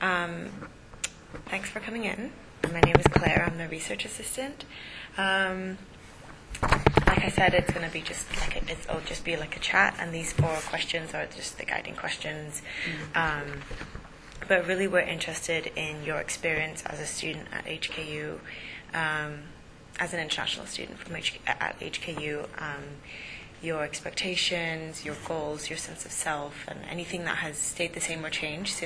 Thanks for coming in. My name is Claire. I'm the research assistant. Like I said, it's going to be it'll just be like a chat, and these 4 questions are just the guiding questions. But really, we're interested in your experience as a student at HKU, as an international student at HKU. Your expectations, your goals, your sense of self, and anything that has stayed the same or changed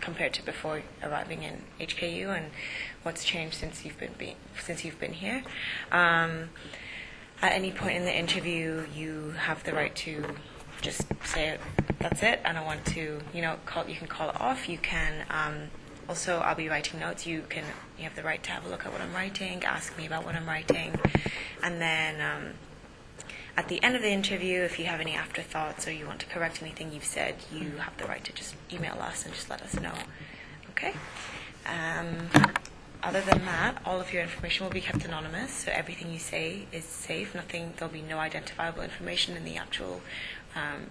compared to before arriving in HKU, and what's changed since you've been here. At any point in the interview, you have the right to just say, that's it, I don't want to, you can call it off. You can, also, I'll be writing notes. You have the right to have a look at what I'm writing, ask me about what I'm writing. And then at the end of the interview, if you have any afterthoughts or you want to correct anything you've said, you have the right to just email us and just let us know. Okay? Other than that, all of your information will be kept anonymous, so everything you say is safe. There'll be no identifiable information in the actual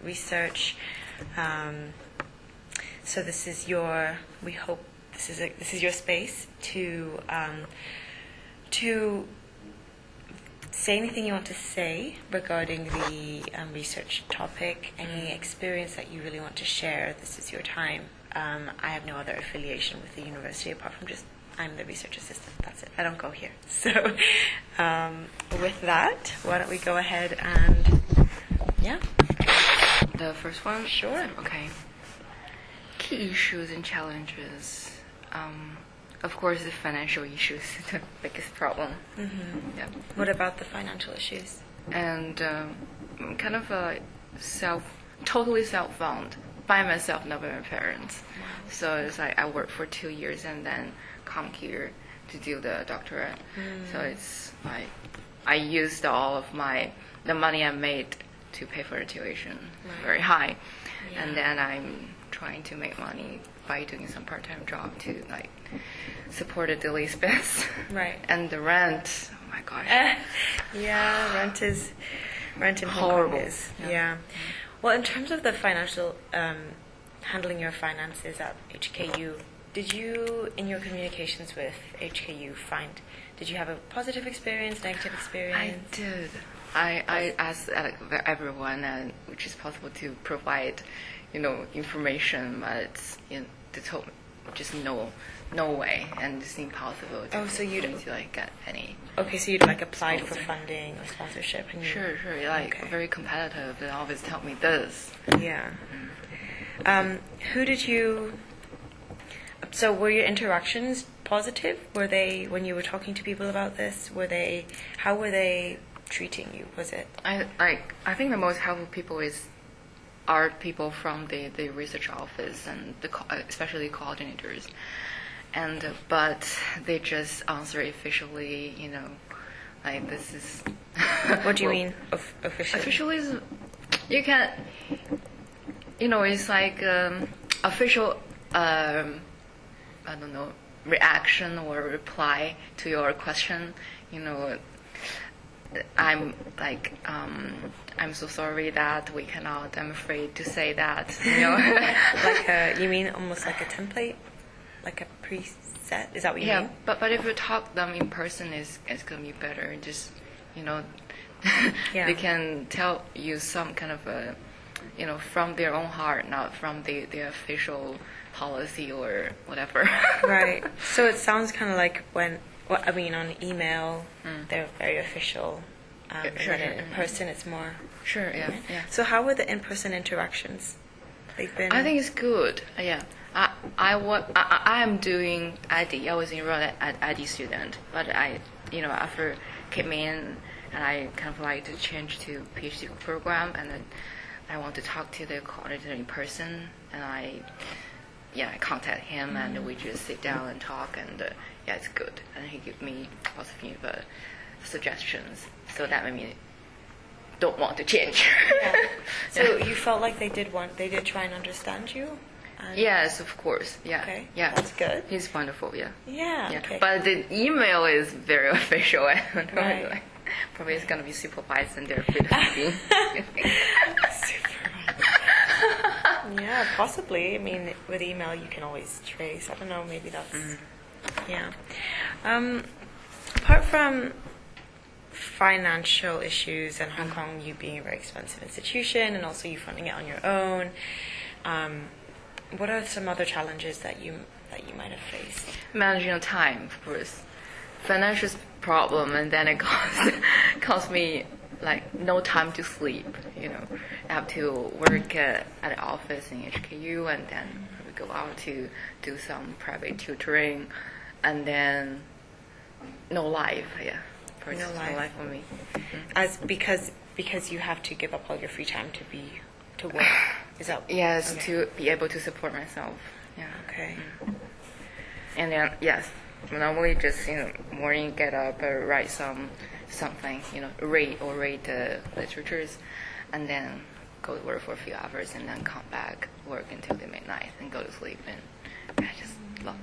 research. So this is your space to say anything you want to say regarding the research topic, any experience that you really want to share. This is your time. I have no other affiliation with the university apart from just I'm the research assistant. That's it. I don't go here. So with that, why don't we go ahead and, The first one? Sure. Okay. Key issues and challenges. Of course, the financial issues is the biggest problem. Mm-hmm. Yeah. What about the financial issues? And kind of totally self-found by myself, not by my parents. Wow. So it's like I worked for 2 years and then come here to do the doctorate. So it's like I used all of the money I made to pay for the tuition, very high. Yeah. And then I'm trying to make money by doing some part-time job to support the daily expense. Right. And the rent, oh my gosh. Rent in horrible. Hong Kong is. Yeah. Well, in terms of the financial, handling your finances at HKU, did you, in your communications with HKU, did you have a positive experience, negative experience? I did. I asked everyone which is possible to provide, information, but they told me just no way, and it's impossible so you'd get any. Okay, so you'd applied for funding or sponsorship, and sure, very competitive. They always tell me this. Yeah. Who did you? So were your interactions positive? Were they, when you were talking to people about this? How were they treating you? Was it? I think the most helpful people are people from the research office and especially coordinators, but they just answer officially. This is. What do you mean officially? Officially is you can. It's like official. I don't know, reaction or reply to your question. I'm so sorry that we cannot. I'm afraid to say that. You mean almost like a template, like a preset? Is that what you mean? Yeah, but if you talk them in person, it's gonna be better. Just they can tell you some kind of from their own heart, not from the official policy or whatever. Right. So it sounds kind of like on email, they're very official. Sure. In person, it's more. Sure. Yeah. So how were the in-person interactions? They've been. I think it's good. Yeah. I am doing ID. I was enrolled at ID student, but after came in and I kind of like to change to PhD program, and then I want to talk to the coordinator in person, and I contact him, and we just sit down and talk, and it's good. And he gives me positive suggestions, so that made me don't want to change. So you felt like they did try and understand you? Yes, of course. Yeah. Okay. Yeah. That's good. He's wonderful. Yeah. Yeah. Okay. But the email is very official. Right. Probably it's gonna be supervised and they're feeding. Yeah, possibly. I mean, with email you can always trace. I don't know, maybe that's... Yeah. Apart from financial issues and Hong Kong, you being a very expensive institution and also you funding it on your own, what are some other challenges that you might have faced? Managing time, of course. Financial problem, and then it cost me like no time to sleep. I have to work at the office in HKU, and then we go out to do some private tutoring, and then no life. Yeah, No life. No life for me. As because you have to give up all your free time to work. Is that Yes, okay. to be able to support myself. Yeah. Okay. And then yes, normally just morning get up, write something, read literatures, and then go to work for a few hours, and then come back, work until the midnight, and go to sleep. And I just love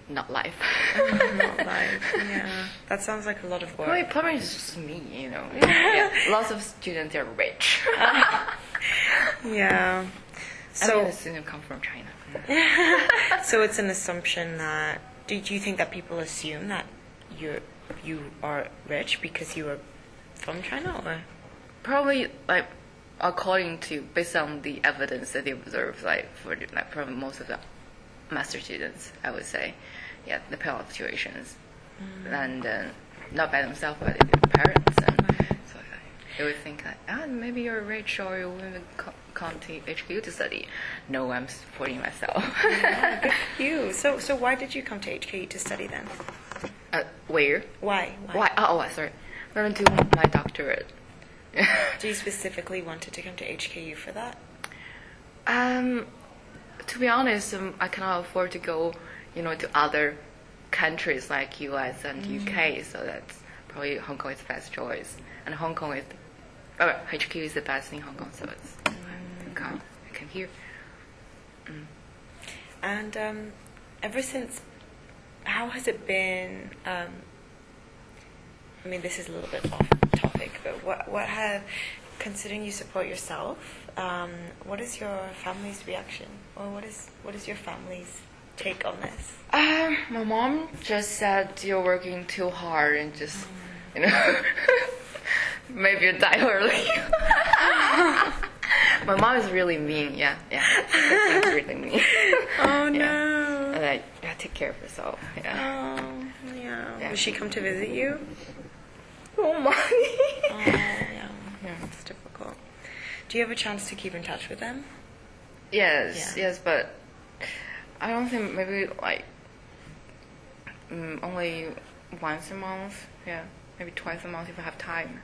not life. Not life. Yeah, that sounds like a lot of work. Probably it's just me, Yeah, lots of students are rich. Yeah. So the students come from China. So it's an assumption that. Did you think that people assume that you are rich because you are from China, or? Probably according to based on the evidence that they observed, probably most of the master students, I would say, yeah, the parallel situations, and not by themselves, but their parents, and so they would think maybe you're rich or you will come to HQ to study. No, I'm supporting myself. Yeah, good for you. So why did you come to HKU to study then? Where? Why? Why? Oh, sorry. I'm going to do my doctorate. Do you specifically wanted to come to HKU for that? To be honest, I cannot afford to go, to other countries like US and UK. So that's probably Hong Kong is the best choice, and Hong Kong is, HQ is the best in Hong Kong. So it's I came here. And ever since, how has it been? I mean, this is a little bit off topic, but what have, considering you support yourself, what is your family's reaction, or what is your family's take on this? My mom just said you're working too hard and just, maybe you die early. My mom is really mean. Yeah. She's really mean. Oh no. Yeah. And you have to take care of yourself. Yeah. Oh yeah. Will she come to visit you? Oh my. Oh yeah. It's difficult. Do you have a chance to keep in touch with them? Yes, but I don't think maybe only once a month. Yeah, maybe twice a month if I have time.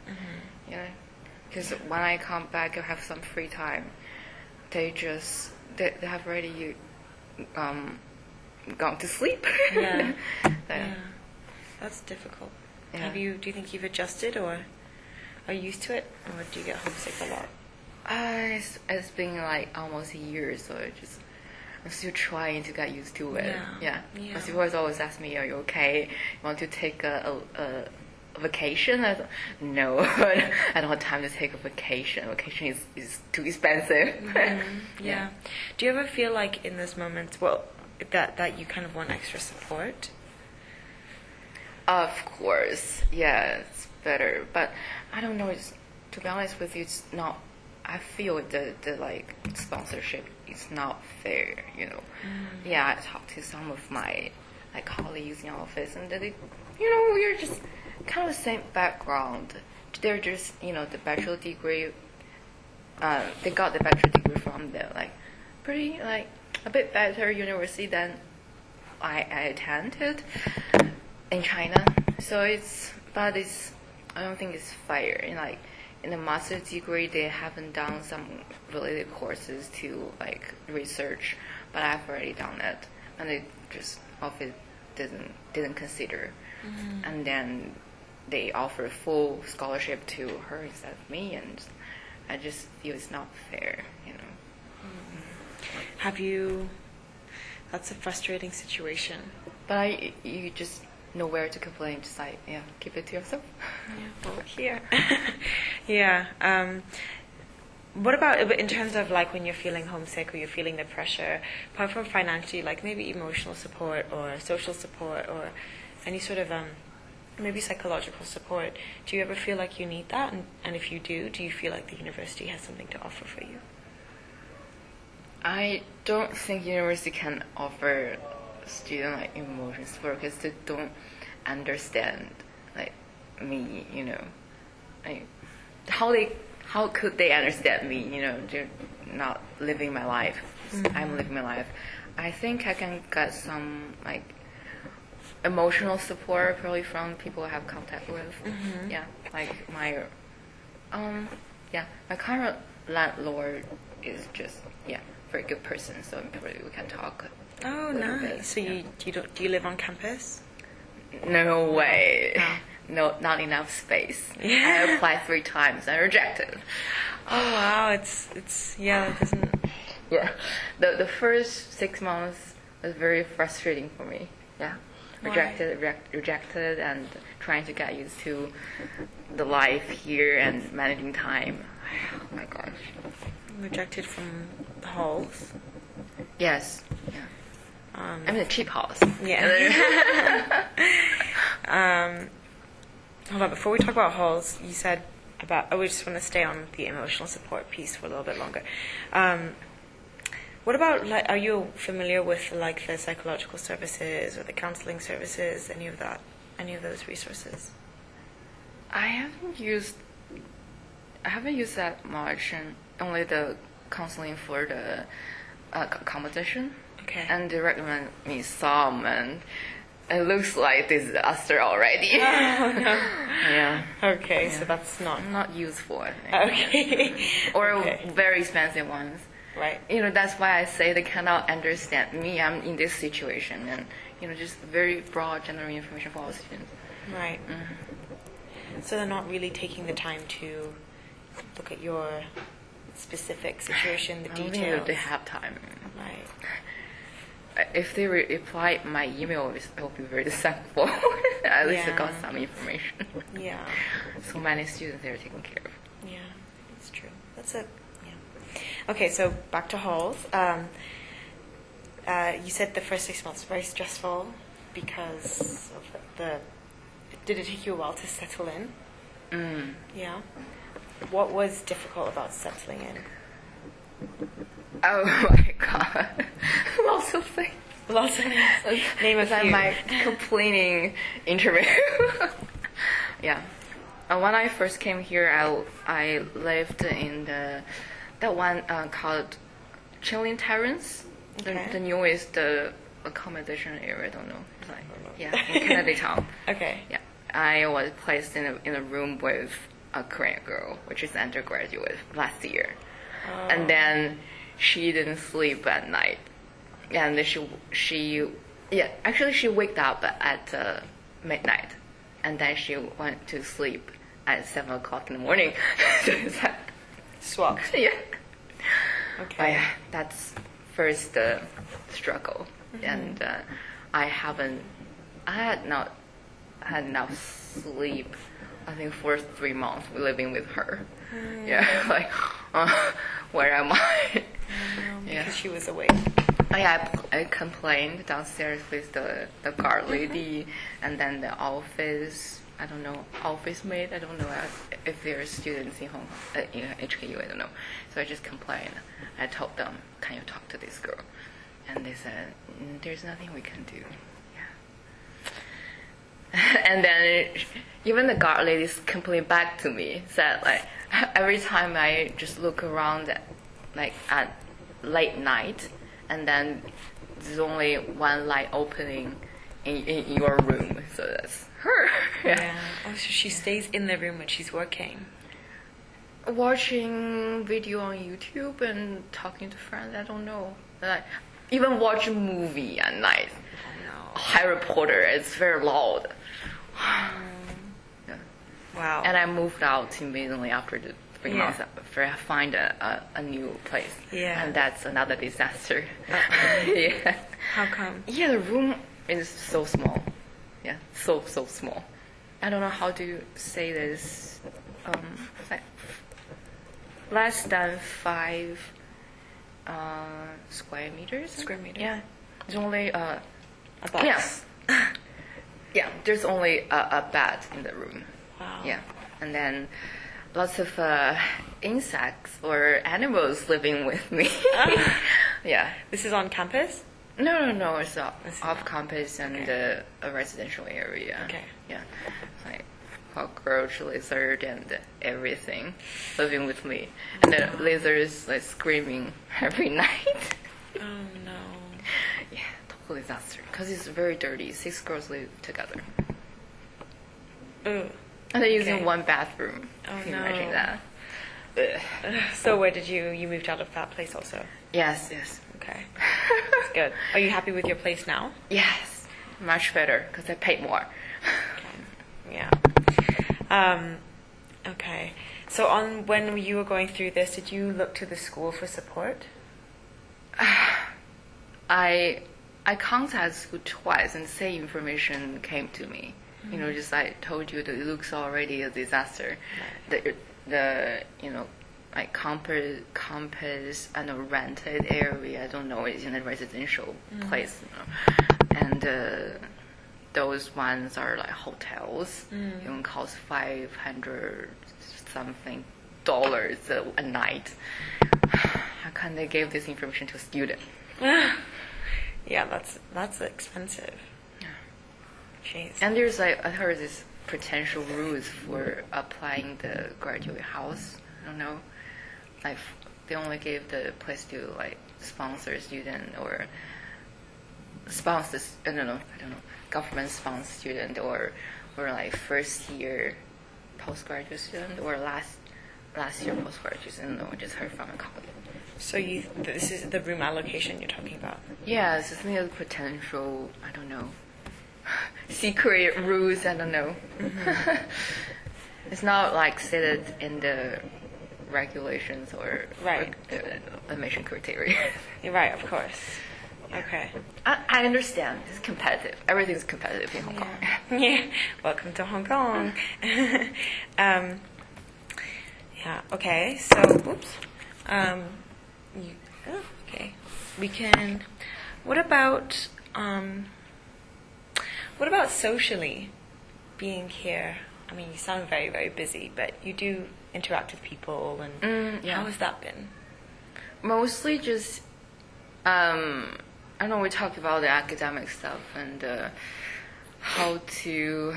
Because when I come back, I have some free time. They have already gone to sleep. Yeah. Yeah. That's difficult. Yeah. Do you think you've adjusted, or are you used to it, or do you get homesick a lot? It's been almost a year, so I'm still trying to get used to it. Yeah. Because people always ask me, "Are you okay? You want to take a vacation?" I thought, no, I don't have time to take a vacation. Vacation is too expensive. Yeah. Do you ever feel like in those moments, that you kind of want extra support? Of course, yeah, it's better. But I don't know. To be honest with you, it's not. I feel the sponsorship is not fair. Yeah, I talked to some of my colleagues in the office, and they, we're just kind of the same background. They're just the bachelor degree. They got the bachelor degree from the pretty a bit better university than I attended in China. So I don't think it's fair. In the master's degree, they haven't done some related courses to research, but I've already done it, and they just often didn't consider. And then they offer full scholarship to her instead of me, and I just feel it's not fair. Have you? That's a frustrating situation. But you just know where to complain. Just keep it to yourself. Yeah, well, here. Yeah. What about in terms of like when you're feeling homesick or you're feeling the pressure, apart from financially, like maybe emotional support or social support or any sort of maybe psychological support, do you ever feel like you need that? And if you do you feel like the university has something to offer for you? I don't think university can offer student like emotional support because they don't understand like me, you know. Like how could they understand me? You know, they're not living my life. Mm-hmm. I'm living my life. I think I can get some like emotional support probably from people I have contact with. Mm-hmm. Yeah, like my my current landlord is just very good person. So probably we can talk. Oh, nice. Bit. So do you live on campus? No way. Oh. No, not enough space. Yeah. I applied 3 times and rejected. Oh wow, it's that doesn't. Yeah, the first 6 months was very frustrating for me. Yeah, rejected, and trying to get used to the life here and managing time. Oh my gosh. Rejected from the halls. Yes. Yeah. I mean the cheap halls. Yeah. Hold on, before we talk about halls, you said we just want to stay on the emotional support piece for a little bit longer. What about, like, are you familiar with like the psychological services or the counseling services, any of those resources? I haven't used that much, and only the counseling for the competition. Okay. And they recommend me some, and it looks like disaster already. Oh, no. Yeah. Okay, yeah. So that's not useful, I think. Okay. Or okay. Very expensive ones. Right. You know, that's why I say they cannot understand me. I'm in this situation, and just very broad general information for all students. Right. Mm-hmm. So they're not really taking the time to look at your specific situation, the details. I don't think they have time. Right. If they reply my email, I will be very thankful. At least I got some information. Yeah. So many students they're taking care of. Yeah, that's true. That's it. Yeah. Okay, so back to halls. You said the first 6 months were very stressful because of the. Did it take you a while to settle in? Yeah. What was difficult about settling in? Oh my god. Lots of things. Lots of things. Name a few. My complaining interview. Yeah. When I first came here, I lived in that one called Chilling Terrace. Okay. The newest accommodation area. I don't know. It's like, in Kennedy Town. Okay. Yeah. I was placed in a room with a Korean girl, which is undergraduate last year. Oh. And then she didn't sleep at night, and she waked up at midnight, and then she went to sleep at 7 o'clock in the morning. Swapped. Yeah. Okay. But yeah, that's first struggle, and I had not had enough sleep. I think for 3 months we're living with her. Yeah, like, where am I? Because she was awake. I complained downstairs with the guard lady, and then the office maid. I don't know if there are students in HKU. I don't know. So I just complained. I told them, "Can you talk to this girl?" And they said, "There's nothing we can do." And then even the guard ladies complained back to me, said like every time I just look around at late night, and then there's only one light opening in your room, so that's her. Yeah. Oh, so she stays in the room when she's working. Watching video on YouTube and talking to friends. I don't know. Like even watch a movie at night. Oh, no. Harry Potter. It's very loud. Yeah. Wow. And I moved out immediately after the 3 months after I find a new place. Yeah. And that's another disaster. Yeah. How come? Yeah, the room is so small. Yeah, so small. I don't know how to say this. Like less than 5 square meters. Square meters. Yeah, it's only A box. yeah, yeah. There's only a bed in the room. Wow. Yeah, and then lots of insects or animals living with me. Yeah. This is on campus? No. It's It's off not. campus and Okay. a residential area. Okay. Yeah. Like cockroach, lizard, and everything living with me. And the lizards like screaming every night. Oh no. Yeah, total disaster. Because it's very dirty. 6 girls live together. Ugh. And they're using Okay. one bathroom. Oh, Can you no. imagine that? Ugh. So where did you moved out of that place also? Yes. Okay. That's good. Are you happy with your place now? Yes. Much better because I paid more. Yeah. Okay. So when you were going through this, did you look to the school for support? I contacted school twice and same information came to me. You know, just I told you that it looks already a disaster. The like campus and a rented area. I don't know. It's in a residential place, and those ones are like hotels. It cost $500 something a night. How can they give this information to a student? Yeah, that's expensive. Jeez. And there's like I heard this potential rules for applying the graduate house. I don't know, like they only give the place to like sponsor student or sponsors. I don't know, government sponsor student or like first year postgraduate student or last year postgraduate student. No, I just heard from a colleague. So this is the room allocation you're talking about? Yes, it's near potential. I don't know. Secret rules, I don't know. It's not like stated in the regulations or Right. admission criteria. You're right, of course. Okay. I understand. It's competitive. Everything's competitive in Hong Kong. Yeah. Welcome to Hong Kong. Yeah. Okay. So, oops. Okay. We can. What about socially being here? I mean, you sound very, very busy, but you do interact with people, and Yeah. how has that been? Mostly just, I know we talked about the academic stuff and how to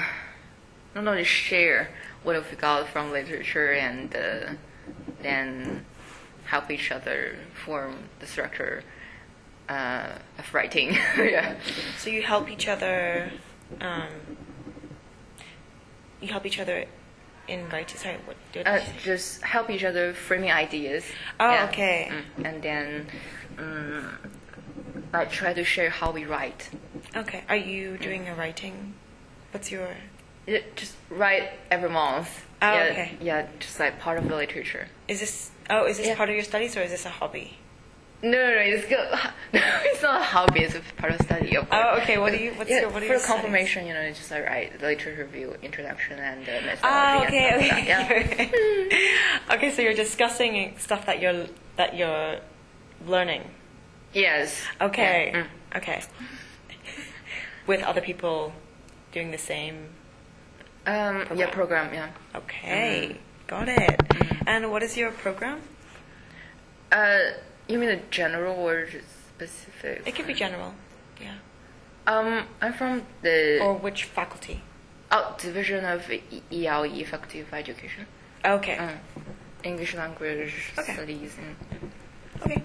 not only share what we got from literature and then help each other form the structure of writing. Yeah. So you help each other. You help each other in writing. Sorry, what did you say? Just help each other framing ideas. Oh, Yeah. okay. And then like try to share how we write. Okay. Are you doing a writing? What's your? Just write every month. Oh, yeah, okay. Yeah, just like part of the literature. Is this? Oh, is this Yeah. part of your studies or is this a hobby? No, it's good. No, it's not a hobby. It's a part of study. Of course. Oh, okay. What are you? What are For your studies? confirmation, it's just like write the literature review, introduction, and methodology. Oh, okay. and stuff like that. Okay. Okay. So you're discussing stuff that you're learning. Yes. Okay. Yeah. Okay. With other people doing the same. Yeah, program. Yeah. Okay. Got it. And what is your program? You mean a general or just specific? It could be general. Yeah. I'm from the Or which faculty? division of ELE, Faculty of Education. Okay. English language Okay. studies. And, Okay.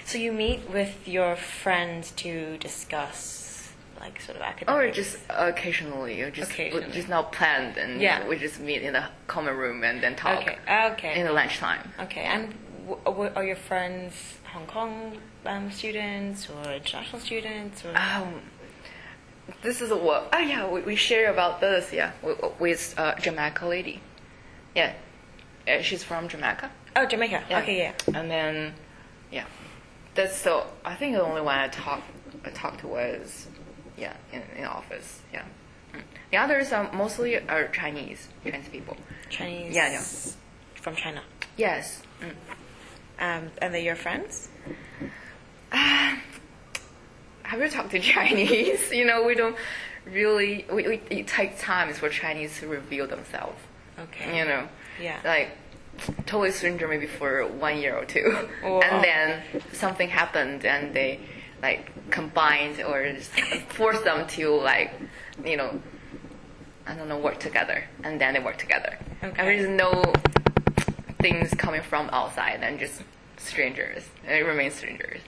So you meet with your friends to discuss, like, sort of academic. or just occasionally, Occasionally. just not planned, and Yeah. we just meet in the common room and then talk Okay. Okay. in the lunchtime. Okay. And are your friends Hong Kong students or international students? Or? This is what. Oh yeah, we share about this. Yeah, with Jamaica lady. Yeah, she's from Jamaica. Oh, Jamaica. Yeah. Okay. Yeah. And then, yeah, that's so. I think the only one I talked to was, yeah, in office. Yeah. The others are mostly Chinese people. Chinese. Yeah. from China. Yes. And they're your friends? Have you talked to Chinese? We don't really. It takes time for Chinese to reveal themselves. Okay. Yeah. Like totally stranger maybe for 1 year or two, Oh. and then something happened and they like combined or just forced them to like I don't know, work together, and then they work together. Okay. And there's no things coming from outside and just strangers. And it remains strangers.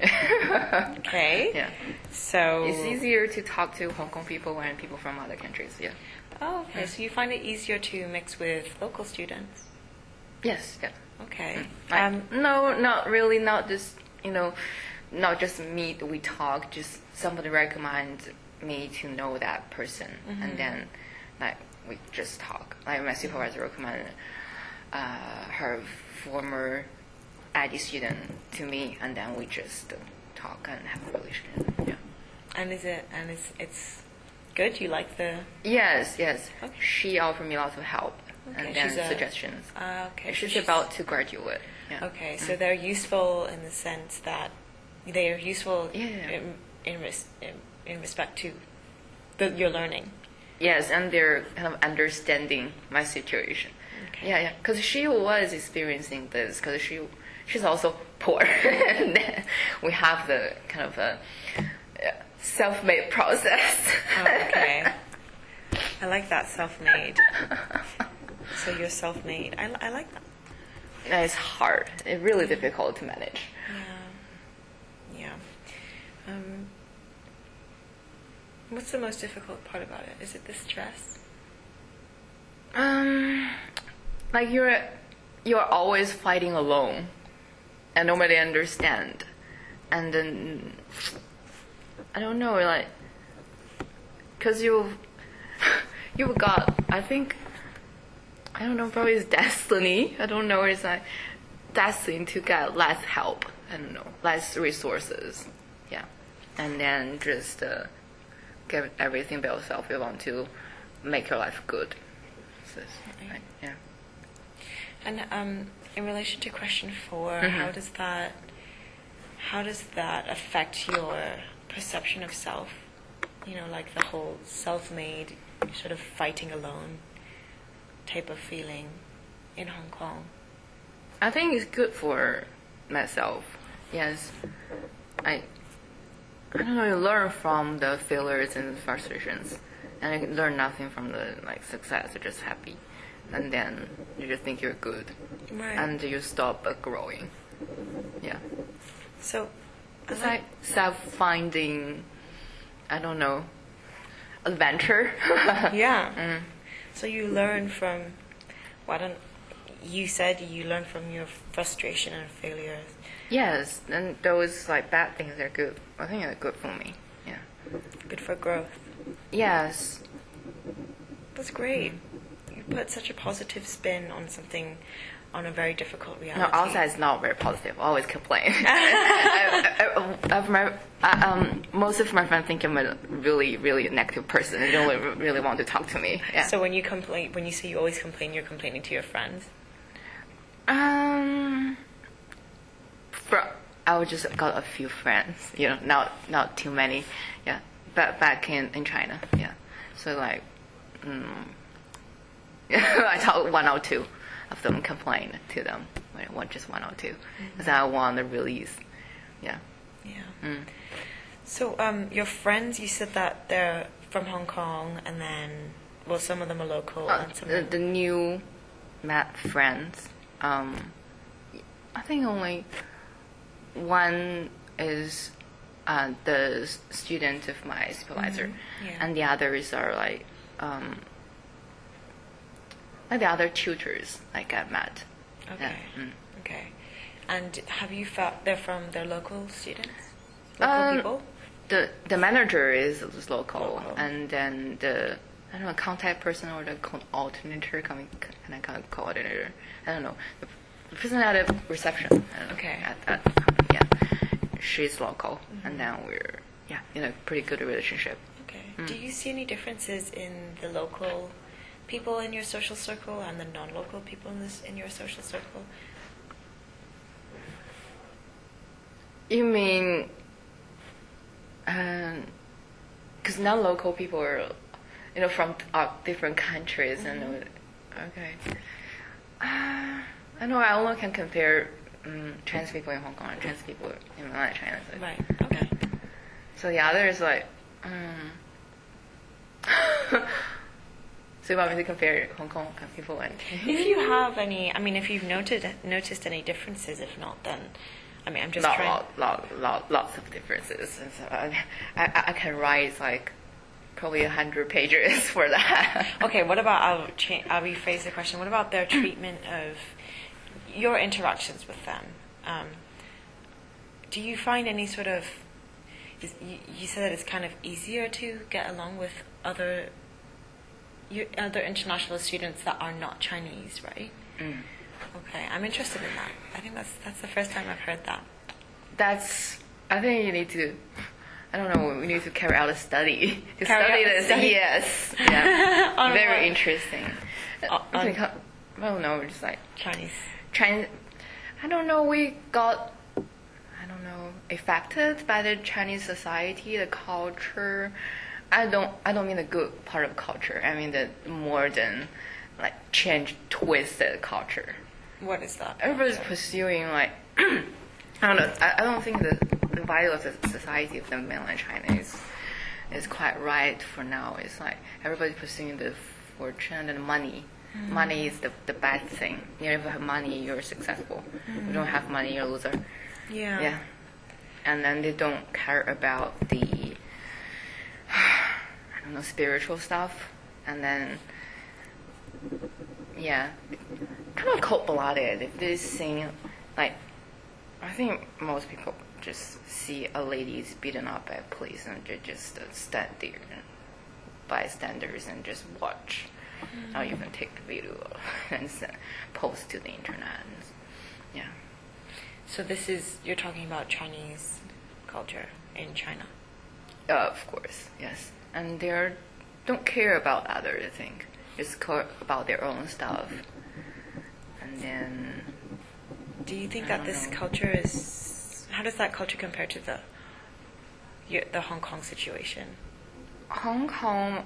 Okay. Yeah. So It's easier to talk to Hong Kong people and people from other countries. Yeah. Oh, okay. So you find it easier to mix with local students? Yes. Yeah. Okay. No, not really. Not just not just meet. We talk. Just somebody recommend me to know that person, and then like we just talk. Like my supervisor recommended her former ID student to me, and then we just talk and have a relationship. Yeah. And it's good? You like the... Yes. Okay. She offered me lots of help Okay, and then she's a- suggestions. Okay. She's about to graduate. Yeah. Okay, so they're useful in the sense that they are useful Yeah. in respect to your learning. Yes, and they're kind of understanding my situation. Okay. Yeah. Because she was experiencing this. Because she's also poor, and then we have the kind of a self-made process. Oh, okay. I like that, self-made. So you're self-made. I like that. It's hard. It's really difficult to manage. Yeah. What's the most difficult part about it? Is it the stress? Like you're always fighting alone, and nobody understand, and then I don't know, like, cause you've got, I think, I don't know, probably it's destiny. I don't know, it's like destined to get less help. I don't know, less resources. Yeah, and then just get everything by yourself. You want to make your life good. So, like, yeah. And in relation to question 4, how does that affect your perception of self? Like the whole self-made, sort of fighting alone type of feeling in Hong Kong. I think it's good for myself. Yes, I don't know. You learn from the failures and frustrations, and you learn nothing from the success. You're just happy, and then you just think you're good, Right. and you stop growing. Yeah, So it's like self-finding. I don't know, adventure. yeah. So you learn from you said you learn from your frustration and failures. Yes, and those bad things are good. I think they're good for me. Yeah. Good for growth. Yes. That's great. You put such a positive spin on something, on a very difficult reality. No, outside is not very positive. Always complain. Most of my friends think I'm a really, really negative person. They don't really want to talk to me. Yeah. So when you say you always complain, you're complaining to your friends? I would just got a few friends. Not too many. Yeah. But back in China. Yeah. So I talked 1 or 2 of them complain to them. Just 1 or 2. Because I want to release. Yeah. Yeah. So your friends, you said that they're from Hong Kong, and then, some of them are local. And some The new met friends, I think only one is the student of my supervisor, Yeah. and the others are like the other tutors I met. Okay. Yeah. Okay. And have you felt they're local students? Local people? The manager is local, Local. and then the contact person or the coordinator, coordinator. I don't know. The person at the reception. I don't know, Okay. At the company, yeah. She's local, and then we're in a pretty good relationship. Okay. Do you see any differences in the local people in your social circle and the non-local people in your social circle? You mean, because non-local people are, from different countries, and okay. I know I only can compare trans people in Hong Kong and trans people in mainland China. So. Right. Okay. So the other is like, so you want me to compare Hong Kong people and? If you have any, if you've noticed any differences, if not, then, I'm just trying. Lots of differences, and so I can write like probably 100 pages for that. Okay, what about, I'll rephrase the question. What about their treatment of your interactions with them? Do you find any sort of, you said that it's kind of easier to get along with other international students that are not Chinese, right? Mm. Okay, I'm interested in that. I think that's the first time I've heard that. I think you need to, I don't know, we need to carry out a study. Study this, yes. Yeah. Very what? Interesting. I don't know, just like Chinese. I don't know, we got, affected by the Chinese society, the culture. I don't mean the good part of culture. I mean the more than like twisted culture. What is that? Everybody's pursuing like I don't know. I don't think the value of the society of the mainland China is quite right for now. It's like everybody's pursuing the fortune and money. Mm. Money is the bad thing. You know, if you have money, you're successful. If you don't have money, you're a loser. Yeah. Yeah. And then they don't care about the spiritual stuff. And then kind of cold-blooded. If this thing, like, I think most people just see a lady's beaten up by police and just stand there and bystanders and just watch. Or you can take the video and post to the internet. Yeah. So you're talking about Chinese culture in China? Of course, yes. And they don't care about others, I think. Just care about their own stuff. And then... Do you think that this culture is... How does that culture compare to the Hong Kong situation? Hong Kong,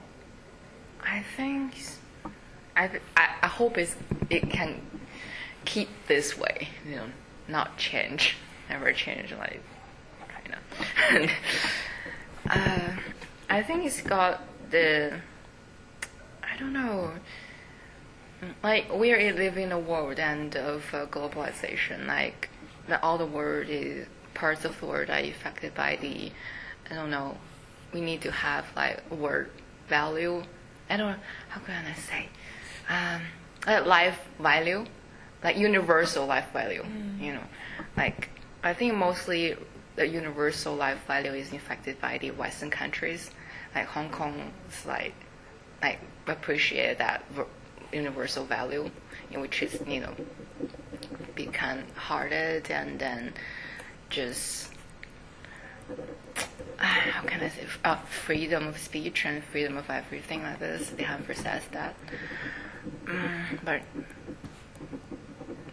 I think... I hope it can keep this way, not change, never change like China. I think it's got I don't know, like we live in a world of globalization, like all the world is parts of the world are affected by I don't know, we need to have like word value. I don't know, how can I say? Life value, like universal life value, like I think mostly the universal life value is affected by the Western countries, like Hong Kong is like appreciate that universal value, which is become hardened and then just how can I say freedom of speech and freedom of everything like this. They emphasize that. But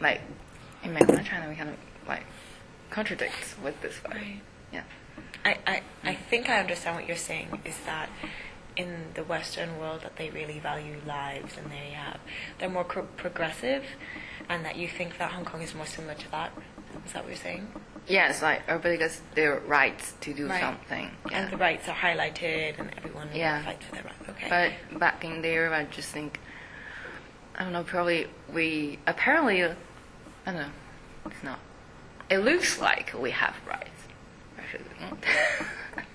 like in mainland China, we kind of like contradicts with this way. Right. Yeah. I think I understand what you're saying is that in the Western world that they really value lives and they're more progressive, and that you think that Hong Kong is more similar to that. Is that what you're saying? Yes, like everybody gets their rights to do something. Yeah. And the rights are highlighted and everyone fights for their rights. Okay. But back in there, I just think, I don't know, probably apparently, I don't know, it's not. It looks like we have rights. Actually, we don't.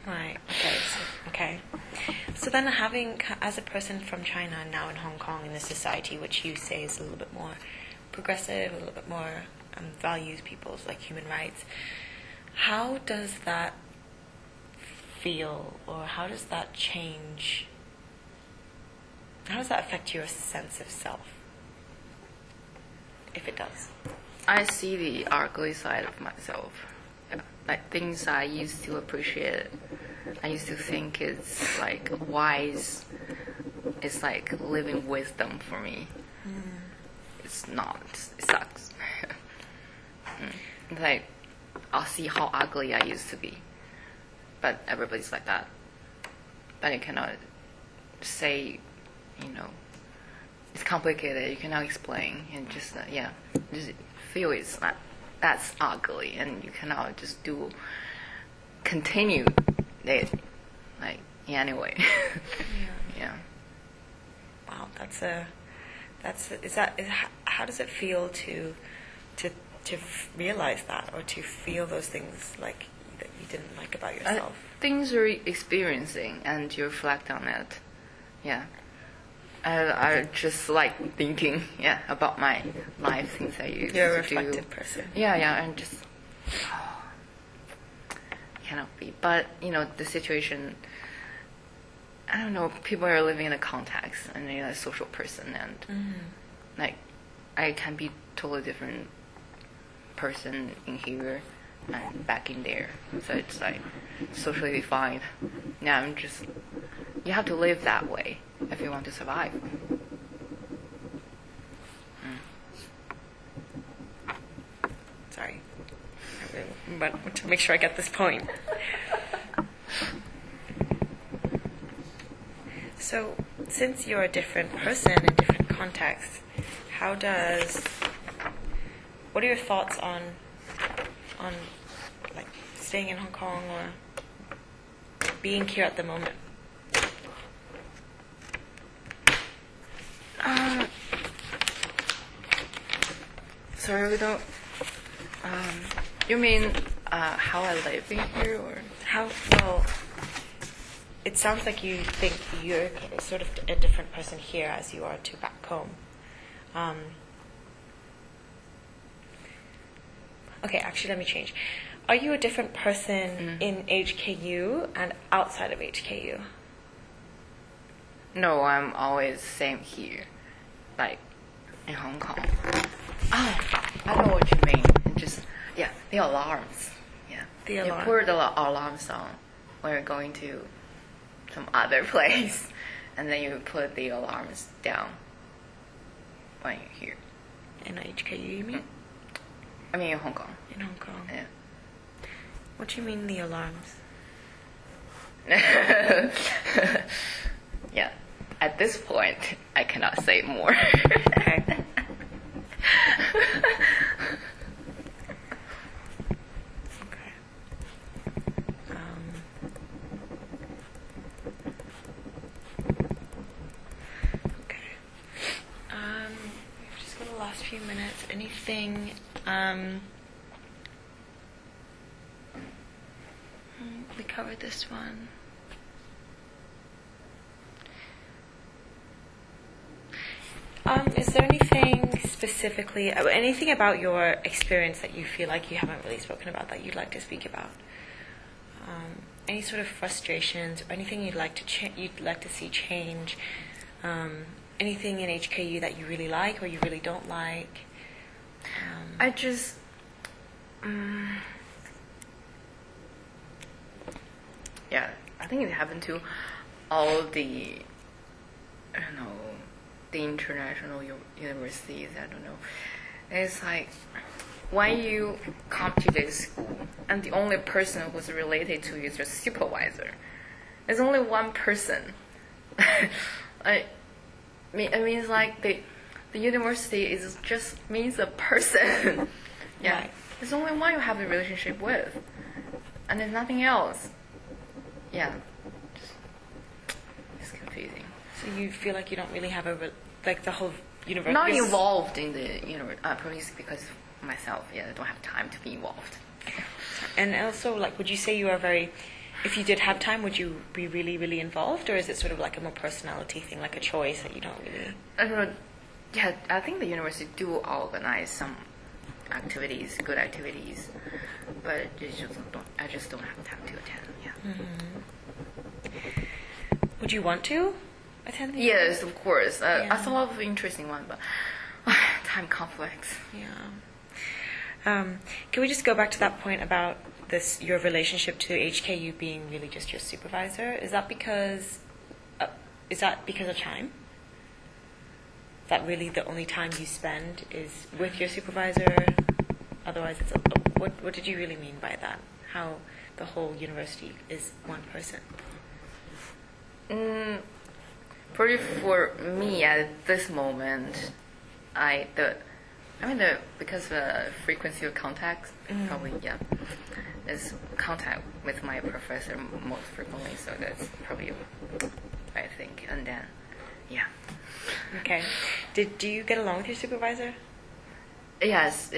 Right. Okay. So then, as a person from China now in Hong Kong in this society, which you say is a little bit more progressive, a little bit more values people's like human rights, how does that feel, or how does that change? How does that affect your sense of self, if it does? I see the ugly side of myself. Like things I used to appreciate, I used to think it's like wise it's like living wisdom for me. It's not. It sucks. It's like I'll see how ugly I used to be, but everybody's like that. But you cannot say, it's complicated. You cannot explain, and just just feel it's not. That's ugly, and you cannot just continue it anyway. Yeah. Wow, how does it feel to realize that, or to feel those things like that you didn't like about yourself? Things you're experiencing and you reflect on it. Yeah. I just like thinking, about my life, things I used to do. You're a reflective person. Yeah, and just cannot be. But the situation. I don't know. People are living in a context, and they're a social person, and I can be totally different person in here and back in there. So it's like socially defined. Now I'm just. You have to live that way if you want to survive. Sorry, but to make sure I get this point. So, since you're a different person in different contexts, what are your thoughts on like staying in Hong Kong or being here at the moment? Sorry, we don't. You mean how I live in here, or how? Well, it sounds like you think you're sort of a different person here as you are to back home. Okay, actually, let me change. Are you a different person in HKU and outside of HKU? No, I'm always same here, like in Hong Kong. Oh, I know what you mean. Just the alarms. Yeah, the alarm. You put the alarms on when you're going to some other place, and then you put the alarms down when you're here. In HKU, you mean? I mean in Hong Kong. In Hong Kong. Yeah. What do you mean the alarms? Yeah. At this point, I cannot say more. Okay. We've just got the last few minutes. Anything? We covered this one. Is there anything specifically, anything about your experience that you feel like you haven't really spoken about that you'd like to speak about? Any sort of frustrations or anything you'd like to see change? Anything in HKU that you really like or you really don't like? I just. I think it happened to all the, the international universities. I don't know. It's like when you come to this school and the only person who's related to you is your supervisor. There's only one person. I mean, it's like the university is just means a person. Yeah, right. There's only one you have a relationship with, and there's nothing else. Yeah, it's confusing. So you feel like you don't really have the whole university. Not involved in the probably because of myself. Yeah, I don't have time to be involved. And also, would you say you are if you did have time, would you be really, really involved, or is it sort of like a more personality thing, like a choice that you don't really? I don't know. Yeah, I think the university do organize some activities, good activities, but I just don't have time to attend. Yeah. Mm-hmm. Would you want to attend? Yes, of course. I thought of an interesting one, but time conflicts. Yeah. Can we just go back to that point about your relationship to HKU being really just your supervisor? Is that because is that because of time? Is that really the only time you spend is with your supervisor? Otherwise, what did you really mean by that? How the whole university is one person? Probably for me at this moment, because the frequency of contact, probably is contact with my professor most frequently. So that's probably, I think, and then, yeah. Okay. Do you get along with your supervisor? Yes,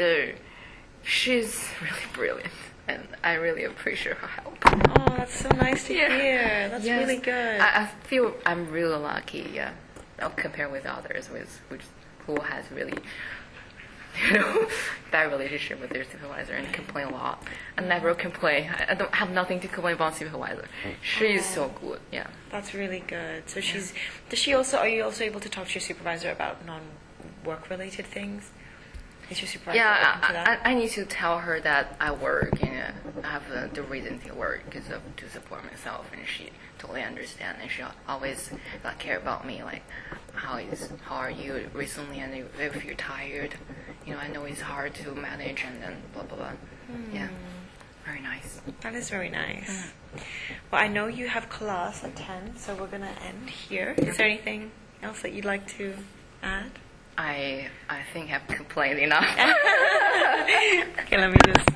she's really brilliant, and I really appreciate her help. Oh, that's so nice to hear. That's Yes. really good. I feel I'm really lucky, compared with others who has really, bad relationship with their supervisor and complain a lot. I never complain. I don't have nothing to complain about supervisor. She's so good, yeah. That's really good. So are you also able to talk to your supervisor about non-work related things? Is your supervisor open to that? I need to tell her that I work and I have the reason to work because to support myself, and she totally understands, and she always care about me, like how are you recently, and if you're tired, I know it's hard to manage, and then blah blah blah. Yeah, very nice. That is very nice. Well, I know you have class at 10, so we're gonna end here. Is there anything else that you'd like to add? I think I've complained enough. Okay, let me just